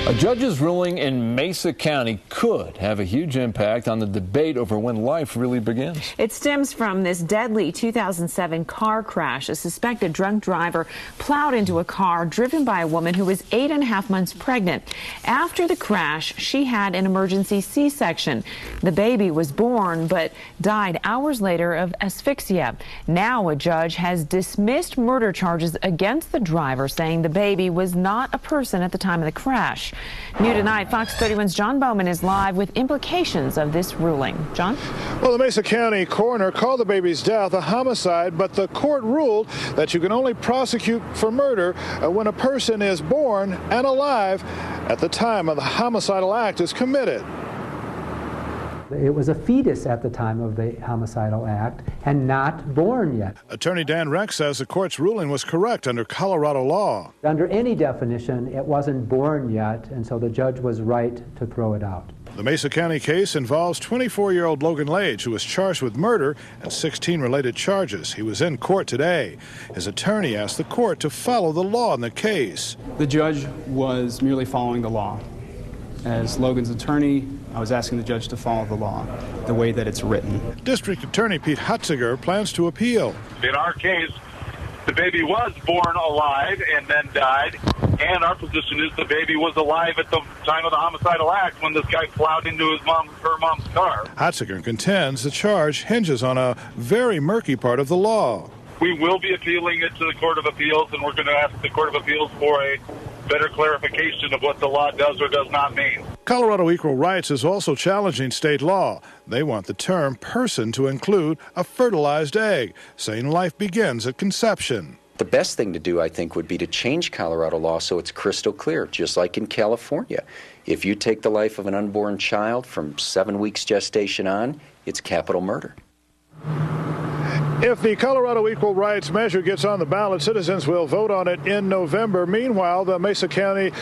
A judge's ruling in Mesa County could have a huge impact on the debate over when life really begins. It stems from this deadly 2007 car crash. A suspected drunk driver plowed into a car driven by a woman who was 8.5 months pregnant. After the crash, she had an emergency C-section. The baby was born but died hours later of asphyxia. Now a judge has dismissed murder charges against the driver, saying the baby was not a person at the time of the crash. New tonight, Fox 31's John Bowman is live with implications of this ruling. John? Well, the Mesa County coroner called the baby's death a homicide, but the court ruled that you can only prosecute for murder when a person is born and alive at the time of the homicidal act is committed. It was a fetus at the time of the homicidal act and not born yet. Attorney Dan Rex says the court's ruling was correct under Colorado law. Under any definition, it wasn't born yet, and so the judge was right to throw it out. The Mesa County case involves 24-year-old Logan Lage, who was charged with murder and 16 related charges. He was in court today. His attorney asked the court to follow the law in the case. The judge was merely following the law. As Logan's attorney, I was asking the judge to follow the law, the way that it's written. District Attorney Pete Hutziger plans to appeal. In our case, the baby was born alive and then died, and our position is the baby was alive at the time of the homicidal act when this guy plowed into her mom's car. Hutziger contends the charge hinges on a very murky part of the law. We will be appealing it to the Court of Appeals, and we're going to ask the Court of Appeals for a better clarification of what the law does or does not mean. Colorado Equal Rights is also challenging state law. They want the term person to include a fertilized egg, saying life begins at conception. The best thing to do, I think, would be to change Colorado law so it's crystal clear, just like in California. If you take the life of an unborn child from 7 weeks gestation on, it's capital murder. If the Colorado Equal Rights measure gets on the ballot, citizens will vote on it in November. Meanwhile, the Mesa County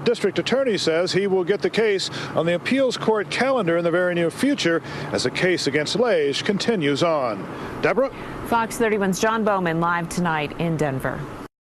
District Attorney says he will get the case on the appeals court calendar in the very near future as the case against Lage continues on. Deborah? Fox 31's John Bowman live tonight in Denver.